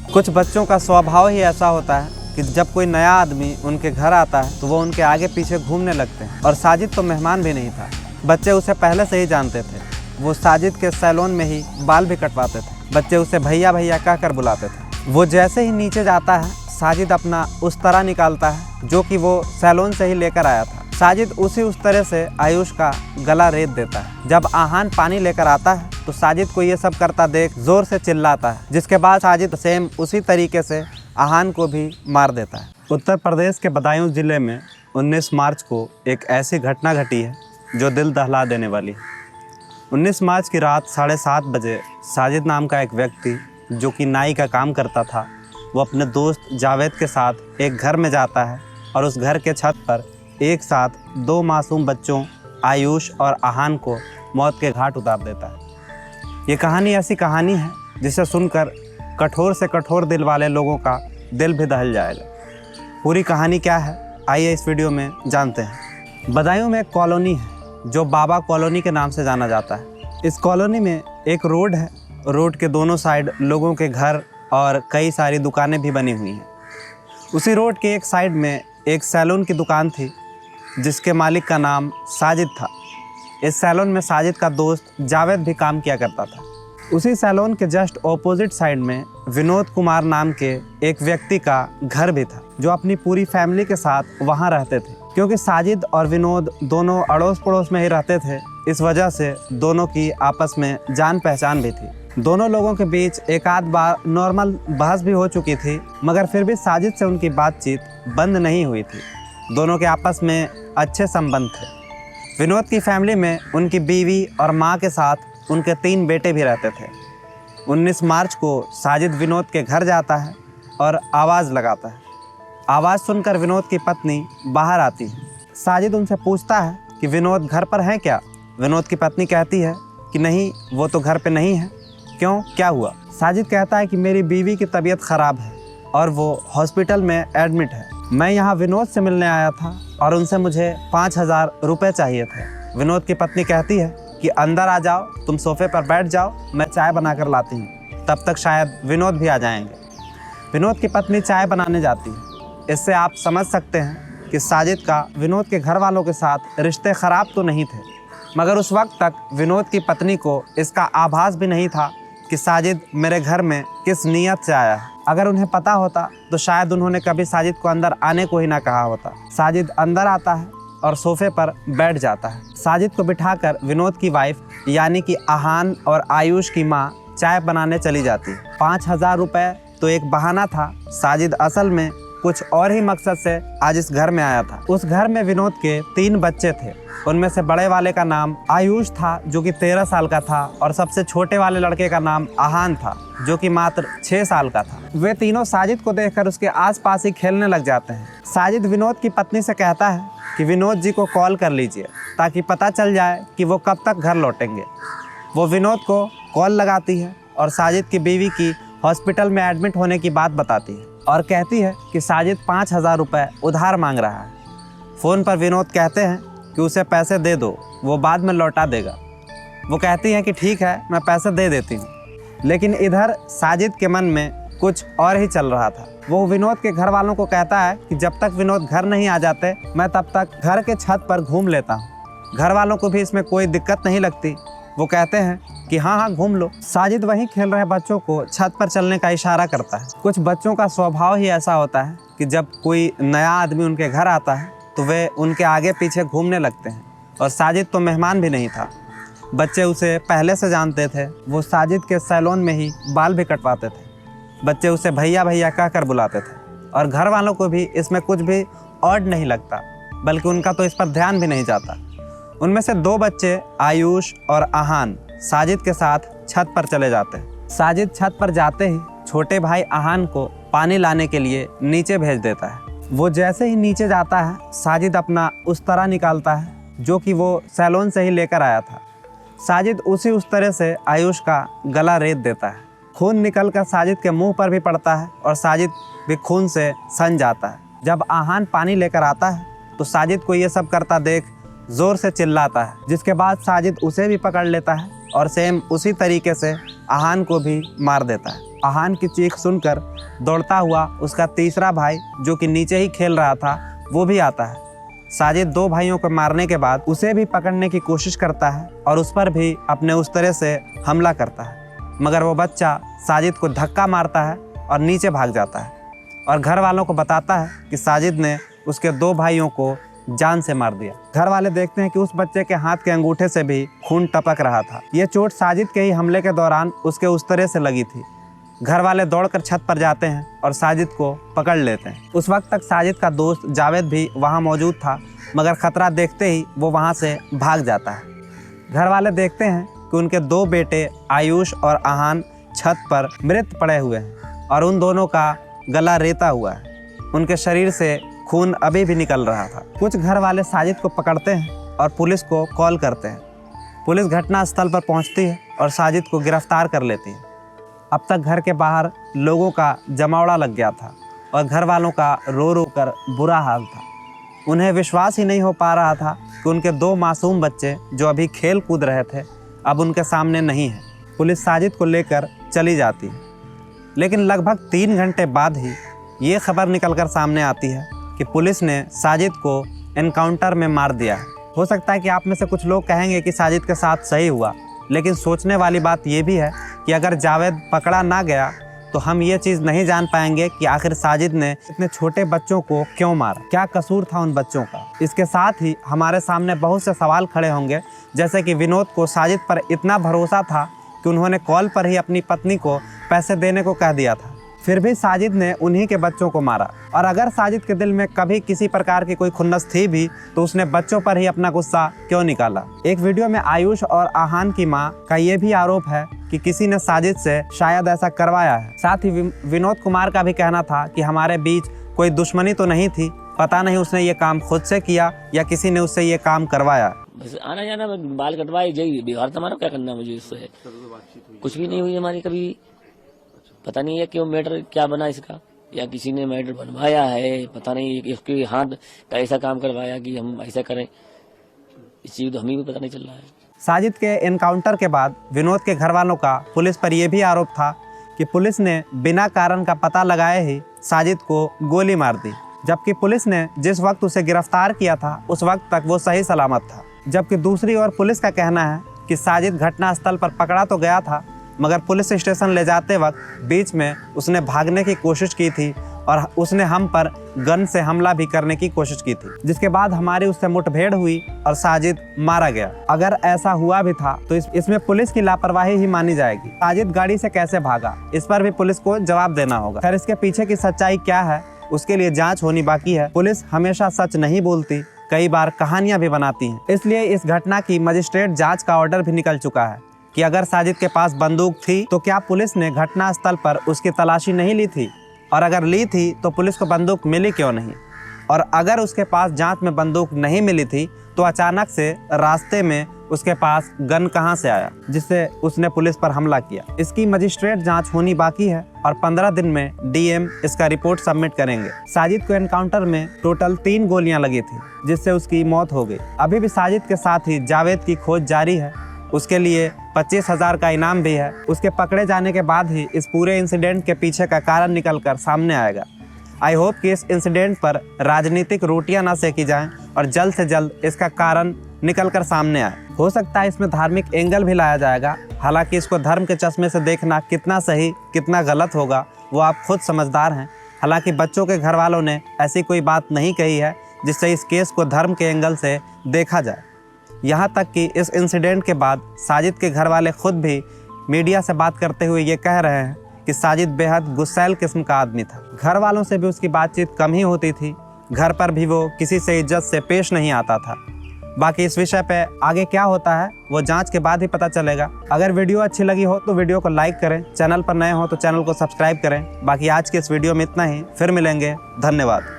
कुछ बच्चों का स्वभाव ही ऐसा होता है कि जब कोई नया आदमी उनके घर आता है तो वो उनके आगे पीछे घूमने लगते हैं। और साजिद तो मेहमान भी नहीं था, बच्चे उसे पहले से ही जानते थे। वो साजिद के सैलून में ही बाल भी कटवाते थे। बच्चे उसे भैया भैया कहकर बुलाते थे। वो जैसे ही नीचे जाता है, साजिद अपना उस तरह निकालता है जो कि वो सैलून से ही लेकर आया था। साजिद उस तरह से आयुष का गला रेत देता है। जब आहान पानी लेकर आता है तो साजिद को ये सब करता देख जोर से चिल्लाता है, जिसके बाद साजिद सेम उसी तरीके से आहान को भी मार देता है। उत्तर प्रदेश के बदायूं जिले में 19 मार्च को एक ऐसी घटना घटी है जो दिल दहला देने वाली है। 19 मार्च की रात 7:30 बजे साजिद नाम का एक व्यक्ति जो कि नाई का काम करता था, वो अपने दोस्त जावेद के साथ एक घर में जाता है और उस घर के छत पर एक साथ 2 मासूम बच्चों आयुष और आहान को मौत के घाट उतार देता है। ये कहानी ऐसी कहानी है जिसे सुनकर कठोर से कठोर दिल वाले लोगों का दिल भी दहल जाएगा। पूरी कहानी क्या है, आइए इस वीडियो में जानते हैं। बदायूं में एक कॉलोनी है जो बाबा कॉलोनी के नाम से जाना जाता है। इस कॉलोनी में एक रोड है, रोड के दोनों साइड लोगों के घर और कई सारी दुकानें भी बनी हुई हैं। उसी रोड के एक साइड में एक सैलून की दुकान थी जिसके मालिक का नाम साजिद था। इस सैलून में साजिद का दोस्त जावेद भी काम किया करता था। उसी सैलून के जस्ट ऑपोजिट साइड में विनोद कुमार नाम के एक व्यक्ति का घर भी था जो अपनी पूरी फैमिली के साथ वहां रहते थे। क्योंकि साजिद और विनोद दोनों अड़ोस पड़ोस में ही रहते थे, इस वजह से दोनों की आपस में जान पहचान भी थी। दोनों लोगों के बीच एक आध बार नॉर्मल बहस भी हो चुकी थी, मगर फिर भी साजिद से उनकी बातचीत बंद नहीं हुई थी। दोनों के आपस में अच्छे संबंध थे। विनोद की फैमिली में उनकी बीवी और माँ के साथ उनके 3 बेटे भी रहते थे। 19 मार्च को साजिद विनोद के घर जाता है और आवाज़ लगाता है। आवाज़ सुनकर विनोद की पत्नी बाहर आती है। साजिद उनसे पूछता है कि विनोद घर पर हैं क्या। विनोद की पत्नी कहती है कि नहीं, वो तो घर पे नहीं है। क्यों, क्या हुआ? साजिद कहता है कि मेरी बीवी की तबीयत ख़राब है और वो हॉस्पिटल में एडमिट है। मैं यहाँ विनोद से मिलने आया था और उनसे मुझे 5,000 रुपये चाहिए थे। विनोद की पत्नी कहती है कि अंदर आ जाओ, तुम सोफे पर बैठ जाओ, मैं चाय बना कर लाती हूँ, तब तक शायद विनोद भी आ जाएंगे। विनोद की पत्नी चाय बनाने जाती है। इससे आप समझ सकते हैं कि साजिद का विनोद के घर वालों के साथ रिश्ते ख़राब तो नहीं थे, मगर उस वक्त तक विनोद की पत्नी को इसका आभास भी नहीं था कि साजिद मेरे घर में किस नीयत से आया है। अगर उन्हें पता होता तो शायद उन्होंने कभी साजिद को अंदर आने को ही ना कहा होता। साजिद अंदर आता है और सोफे पर बैठ जाता है। साजिद को बिठाकर विनोद की वाइफ यानी कि आहान और आयुष की माँ चाय बनाने चली जाती है। 5,000 रुपये तो एक बहाना था, साजिद असल में कुछ और ही मकसद से आज इस घर में आया था। उस घर में विनोद के 3 बच्चे थे। उनमें से बड़े वाले का नाम आयुष था जो कि 13 साल का था, और सबसे छोटे वाले लड़के का नाम आहान था जो कि मात्र 6 साल का था। वे तीनों साजिद को देखकर उसके आसपास ही खेलने लग जाते हैं। साजिद विनोद की पत्नी से कहता है कि विनोद जी को कॉल कर लीजिए ताकि पता चल जाए कि वो कब तक घर लौटेंगे। वो विनोद को कॉल लगाती है और साजिद की बीवी की हॉस्पिटल में एडमिट होने की बात बताती है और कहती है कि साजिद 5,000 रुपये उधार मांग रहा है। फ़ोन पर विनोद कहते हैं कि उसे पैसे दे दो, वो बाद में लौटा देगा। वो कहती हैं कि ठीक है, मैं पैसे दे देती हूँ। लेकिन इधर साजिद के मन में कुछ और ही चल रहा था। वो विनोद के घर वालों को कहता है कि जब तक विनोद घर नहीं आ जाते मैं तब तक घर के छत पर घूम लेता हूँ। घर वालों को भी इसमें कोई दिक्कत नहीं लगती। वो कहते हैं कि हाँ घूम लो। साजिद वहीं खेल रहे बच्चों को छत पर चलने का इशारा करता है। कुछ बच्चों का स्वभाव ही ऐसा होता है कि जब कोई नया आदमी उनके घर आता है तो वे उनके आगे पीछे घूमने लगते हैं। और साजिद तो मेहमान भी नहीं था, बच्चे उसे पहले से जानते थे। वो साजिद के सैलून में ही बाल भी कटवाते थे। बच्चे उसे भैया भैया कहकर बुलाते थे और घर वालों को भी इसमें कुछ भी ऑड नहीं लगता, बल्कि उनका तो इस पर ध्यान भी नहीं जाता। उनमें से 2 बच्चे आयुष और आहान साजिद के साथ छत पर चले जाते हैं। साजिद छत पर जाते ही छोटे भाई आहान को पानी लाने के लिए नीचे भेज देता है। वो जैसे ही नीचे जाता है, साजिद अपना उस तरह निकालता है जो कि वो सैलून से ही लेकर आया था। साजिद उस तरह से आयुष का गला रेत देता है। खून निकलकर साजिद के मुंह पर भी पड़ता है और साजिद भी खून से सन जाता है। जब आहान पानी लेकर आता है तो साजिद को ये सब करता देख जोर से चिल्लाता है, जिसके बाद साजिद उसे भी पकड़ लेता है और सेम उसी तरीके से आहान को भी मार देता है। आहान की चीख सुनकर दौड़ता हुआ उसका तीसरा भाई जो कि नीचे ही खेल रहा था वो भी आता है। साजिद 2 भाइयों को मारने के बाद उसे भी पकड़ने की कोशिश करता है और उस पर भी अपने उस तरह से हमला करता है, मगर वो बच्चा साजिद को धक्का मारता है और नीचे भाग जाता है और घर वालों को बताता है कि साजिद ने उसके 2 भाइयों को जान से मार दिया। घर वाले देखते हैं कि उस बच्चे के हाथ के अंगूठे से भी खून टपक रहा था। ये चोट साजिद के ही हमले के दौरान उसके उस तरह से लगी थी। घर वाले दौड़कर छत पर जाते हैं और साजिद को पकड़ लेते हैं। उस वक्त तक साजिद का दोस्त जावेद भी वहाँ मौजूद था, मगर खतरा देखते ही वो वहाँ से भाग जाता है। घर वाले देखते हैं कि उनके 2 बेटे आयुष और आहान छत पर मृत पड़े हुए हैं और उन दोनों का गला रेता हुआ है। उनके शरीर से खून अभी भी निकल रहा था। कुछ घर वाले साजिद को पकड़ते हैं और पुलिस को कॉल करते हैं। पुलिस घटनास्थल पर पहुंचती है और साजिद को गिरफ्तार कर लेती है। अब तक घर के बाहर लोगों का जमावड़ा लग गया था और घर वालों का रो रो कर बुरा हाल था। उन्हें विश्वास ही नहीं हो पा रहा था कि उनके 2 मासूम बच्चे जो अभी खेल कूद रहे थे अब उनके सामने नहीं हैं। पुलिस साजिद को लेकर चली जाती है, लेकिन लगभग 3 घंटे बाद ही ये खबर निकलकर सामने आती है कि पुलिस ने साजिद को एनकाउंटर में मार दिया है। हो सकता है कि आप में से कुछ लोग कहेंगे कि साजिद के साथ सही हुआ, लेकिन सोचने वाली बात यह भी है कि अगर जावेद पकड़ा ना गया तो हम ये चीज़ नहीं जान पाएंगे कि आखिर साजिद ने इतने छोटे बच्चों को क्यों मारा, क्या कसूर था उन बच्चों का। इसके साथ ही हमारे सामने बहुत से सवाल खड़े होंगे, जैसे कि विनोद को साजिद पर इतना भरोसा था कि उन्होंने कॉल पर ही अपनी पत्नी को पैसे देने को कह दिया था, फिर भी साजिद ने उन्हीं के बच्चों को मारा। और अगर साजिद के दिल में कभी किसी प्रकार की कोई खुन्नस थी भी तो उसने बच्चों पर ही अपना गुस्सा क्यों निकाला। एक वीडियो में आयुष और आहान की मां का ये भी आरोप है कि किसी ने साजिद से शायद ऐसा करवाया है। साथ ही विनोद कुमार का भी कहना था कि हमारे बीच कोई दुश्मनी तो नहीं थी, पता नहीं उसने ये काम खुद से किया या किसी ने उससे ये काम करवाया। बस आना जाना, बाल कटवाए, जय बिहार तुम्हारा क्या करना मुझे इससे। कुछ भी नहीं हुई हमारी कभी। पता नहीं है क्यों मैटर क्या बना इसका, या किसी ने मैटर बनवाया है, पता नहीं इसके हाथ का ऐसा काम करवाया कि हम ऐसा करें, इस चीज तो हमें भी पता नहीं चल रहा है। साजिद के एनकाउंटर के बाद विनोद के घर वालों का पुलिस पर यह भी आरोप था कि पुलिस ने बिना कारण का पता लगाए ही साजिद को गोली मार दी, जबकि पुलिस ने जिस वक्त उसे गिरफ्तार किया था उस वक्त तक वो सही सलामत था। जबकि दूसरी ओर पुलिस का कहना है कि साजिद घटनास्थल पर पकड़ा तो गया था, मगर पुलिस स्टेशन ले जाते वक्त बीच में उसने भागने की कोशिश की थी और उसने हम पर गन से हमला भी करने की कोशिश की थी, जिसके बाद हमारी उससे मुठभेड़ हुई और साजिद मारा गया। अगर ऐसा हुआ भी था तो इसमें पुलिस की लापरवाही ही मानी जाएगी। साजिद गाड़ी से कैसे भागा, इस पर भी पुलिस को जवाब देना होगा। खैर, इसके पीछे की सच्चाई क्या है उसके लिए जांच होनी बाकी है। पुलिस हमेशा सच नहीं बोलती, कई बार कहानियां भी बनाती हैं। इसलिए इस घटना की मजिस्ट्रेट जांच का ऑर्डर भी निकल चुका है कि अगर साजिद के पास बंदूक थी तो क्या पुलिस ने घटनास्थल पर उसकी तलाशी नहीं ली थी, और अगर ली थी तो पुलिस को बंदूक मिली क्यों नहीं, और अगर उसके पास जांच में बंदूक नहीं मिली थी तो अचानक से रास्ते में उसके पास गन कहां से आया जिससे उसने पुलिस पर हमला किया। इसकी मजिस्ट्रेट जांच होनी बाकी है और 15 दिन में डीएम इसका रिपोर्ट सबमिट करेंगे। साजिद को एनकाउंटर में टोटल 3 गोलियां लगी थी जिससे उसकी मौत हो गई। अभी भी साजिद के साथ ही जावेद की खोज जारी है, उसके लिए 25,000 का इनाम भी है। उसके पकड़े जाने के बाद ही इस पूरे इंसिडेंट के पीछे का कारण निकलकर सामने आएगा। आई होप कि इस इंसिडेंट पर राजनीतिक रोटियां ना सेकी जाएं और जल्द से जल्द इसका कारण निकलकर सामने आए। हो सकता है इसमें धार्मिक एंगल भी लाया जाएगा, हालांकि इसको धर्म के चश्मे से देखना कितना सही कितना गलत होगा वो आप खुद समझदार हैं। हालांकि बच्चों के घर वालों ने ऐसी कोई बात नहीं कही है जिससे इस केस को धर्म के एंगल से देखा जाए। यहाँ तक कि इस इंसिडेंट के बाद साजिद के घर वाले खुद भी मीडिया से बात करते हुए ये कह रहे हैं कि साजिद बेहद गुस्सैल किस्म का आदमी था। घर वालों से भी उसकी बातचीत कम ही होती थी, घर पर भी वो किसी से इज्जत से पेश नहीं आता था। बाकी इस विषय पे आगे क्या होता है वो जांच के बाद ही पता चलेगा। अगर वीडियो अच्छी लगी हो तो वीडियो को लाइक करें, चैनल पर नए हो तो चैनल को सब्सक्राइब करें। बाकी आज के इस वीडियो में इतना ही, फिर मिलेंगे, धन्यवाद।